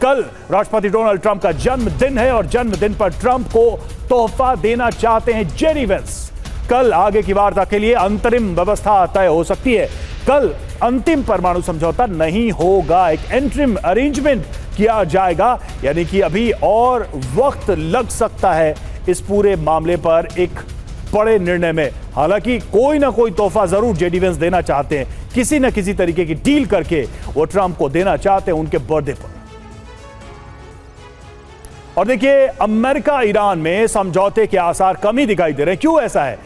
कल राष्ट्रपति Donald Trump का जन्मदिन है और जन्मदिन पर ट्रंप को तोहफा देना चाहते हैं जेडी वेंस। कल आगे की वार्ता के लिए अंतरिम व्यवस्था तय हो सकती है। कल अंतिम परमाणु समझौता नहीं होगा, एक इंटरिम अरेंजमेंट किया जाएगा, यानी कि अभी और वक्त लग सकता है इस पूरे मामले पर एक बड़े निर्णय में। हालांकि कोई ना कोई तोहफा जरूर जेडी वेंस देना चाहते हैं, किसी न किसी तरीके की डील करके वो ट्रंप को देना चाहते हैं उनके बर्थडे पर। और देखिए, अमेरिका ईरान में समझौते के आसार कम ही दिखाई दे रहे हैं। क्यों ऐसा है?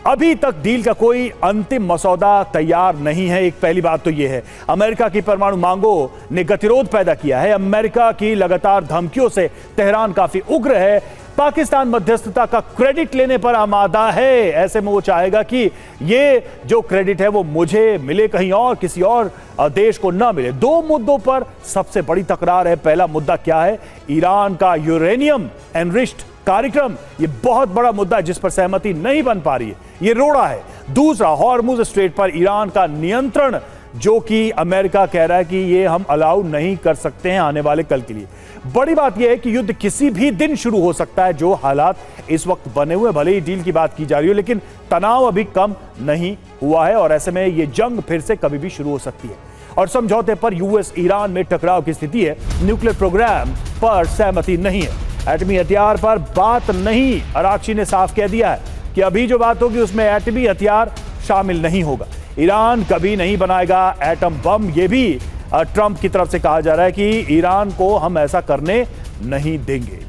अभी तक डील का कोई अंतिम मसौदा तैयार नहीं है। एक पहली बात तो यह है, अमेरिका की परमाणु मांगों ने गतिरोध पैदा किया है। अमेरिका की लगातार धमकियों से तेहरान काफी उग्र है। पाकिस्तान मध्यस्थता का क्रेडिट लेने पर आमादा है। ऐसे में वो चाहेगा कि ये जो क्रेडिट है वो मुझे मिले, कहीं और किसी और देश को ना मिले। दो मुद्दों पर सबसे बड़ी तकरार है। पहला मुद्दा क्या है? ईरान का यूरेनियम एनरिच्ड कार्यक्रम। ये बहुत बड़ा मुद्दा है जिस पर सहमति नहीं बन पा रही है, ये रोड़ा है। दूसरा, हॉर्मुज स्ट्रेट पर ईरान का नियंत्रण, जो कि अमेरिका कह रहा है कि ये हम अलाउ नहीं कर सकते हैं आने वाले कल के लिए। बड़ी बात यह है कि युद्ध किसी भी दिन शुरू हो सकता है। जो हालात इस वक्त बने हुए, भले ही डील की बात की जा रही हो, लेकिन तनाव अभी कम नहीं हुआ है और ऐसे में ये जंग फिर से कभी भी शुरू हो सकती है। और समझौते पर यूएस ईरान में टकराव की स्थिति है। न्यूक्लियर प्रोग्राम पर सहमति नहीं है, एटमी हथियार पर बात नहीं। अराक्ची ने साफ कह दिया है कि अभी जो बात होगी उसमें एटमी हथियार शामिल नहीं होगा। ईरान कभी नहीं बनाएगा एटम बम, यह भी ट्रंप की तरफ से कहा जा रहा है कि ईरान को हम ऐसा करने नहीं देंगे।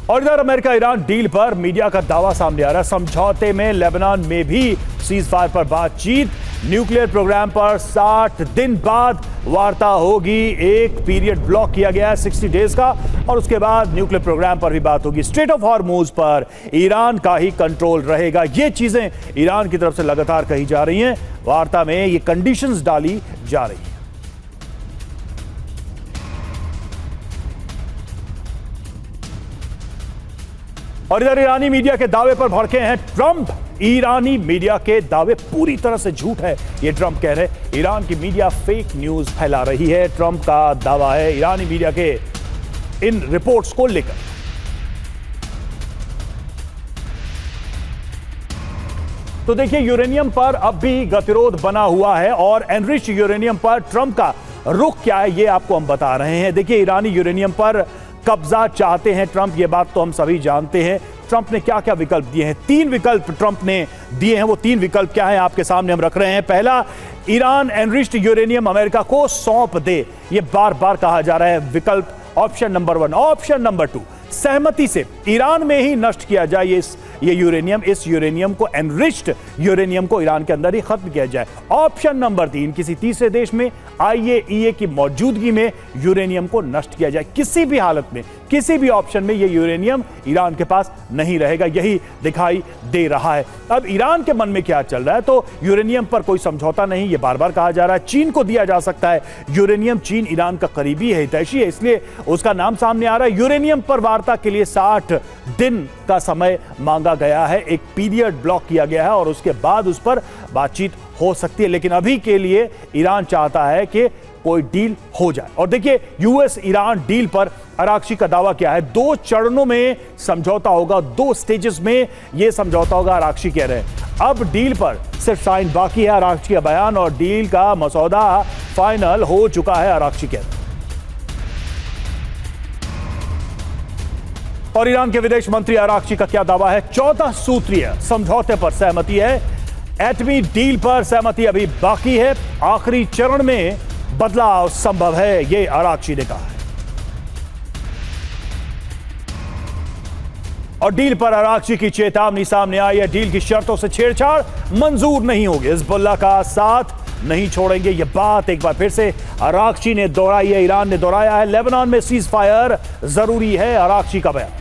और इधर अमेरिका ईरान डील पर मीडिया का दावा सामने आ रहा है। समझौते में लेबनान में भी सीज फायर पर बातचीत, न्यूक्लियर प्रोग्राम पर 60 दिन बाद वार्ता होगी। एक पीरियड ब्लॉक किया गया है 60 डेज का, और उसके बाद न्यूक्लियर प्रोग्राम पर भी बात होगी। स्ट्रेट ऑफ हॉर्मुज पर ईरान का ही कंट्रोल रहेगा। ये चीजें ईरान की तरफ से लगातार कही जा रही हैं। वार्ता में ये कंडीशंस डाली जा रही है। और इधर ईरानी मीडिया के दावे पर भड़के हैं ट्रंप। ईरानी मीडिया के दावे पूरी तरह से झूठ है, ये ट्रंप कह रहे हैं। ईरान की मीडिया फेक न्यूज फैला रही है, ट्रंप का दावा है ईरानी मीडिया के इन रिपोर्ट्स को लेकर। तो देखिए, यूरेनियम पर अब भी गतिरोध बना हुआ है और एनरिच्ड यूरेनियम पर ट्रंप का रुख क्या है ये आपको हम बता रहे हैं। देखिए, ईरानी यूरेनियम पर कब्जा चाहते हैं ट्रंप, ये बात तो हम सभी जानते हैं। ट्रंप ने क्या क्या विकल्प दिए हैं? 3 विकल्प ट्रंप ने दिए हैं। वो 3 विकल्प क्या हैं आपके सामने हम रख रहे हैं। पहला, ईरान एनरिच्ड यूरेनियम अमेरिका को सौंप दे, ये बार बार कहा जा रहा है। विकल्प ऑप्शन नंबर 1। ऑप्शन नंबर 2, सहमति से ईरान में ही नष्ट किया जाए ये यूरेनियम, इस यूरेनियम को, एनरिच्ड यूरेनियम को ईरान के अंदर ही खत्म किया जाए। ऑप्शन नंबर 3, किसी तीसरे देश में IAEA की मौजूदगी में यूरेनियम को नष्ट किया जाए। किसी भी हालत में, किसी भी ऑप्शन में ये यूरेनियम ईरान के पास नहीं रहेगा, यही दिखाई दे रहा है। अब ईरान के मन में क्या चल रहा है? तो यूरेनियम पर कोई समझौता नहीं, ये बार बार कहा जा रहा है। चीन को दिया जा सकता है यूरेनियम, चीन ईरान का करीबी है, हितैषी है, इसलिए उसका नाम सामने आ रहा है। यूरेनियम पर वार्ता के लिए 60 दिन का समय मांगा गया है, एक पीरियड ब्लॉक किया गया है और उसके बाद उस पर बातचीत हो सकती है। लेकिन अभी के लिए ईरान चाहता है कि कोई डील हो जाए। और देखिए, यूएस ईरान डील पर अराक्ची का दावा क्या है? 2 चरणों में समझौता होगा, 2 स्टेजेस में यह समझौता होगा, अराक्ची कह रहे हैं। अब डील पर सिर्फ साइन बाकी है, अराक्ची का बयान, और डील का मसौदा फाइनल हो चुका है, अराक्ची कह रहे हैं। और ईरान के विदेश मंत्री अराक्ची का क्या दावा है? 14 सूत्रीय समझौते पर सहमति है, एटमी डील पर सहमति अभी बाकी है, आखिरी चरण में बदलाव संभव है, ये अराक्ची ने कहा है। और डील पर अराक्ची की चेतावनी सामने आई है, डील की शर्तों से छेड़छाड़ मंजूर नहीं होगी, हिजबुल्लाह का साथ नहीं छोड़ेंगे। यह बात एक बार फिर से अराक्ची ने दोहराई है, ईरान ने दोहराया है। लेबनान में सीज फायर जरूरी है, अराक्ची का बयान।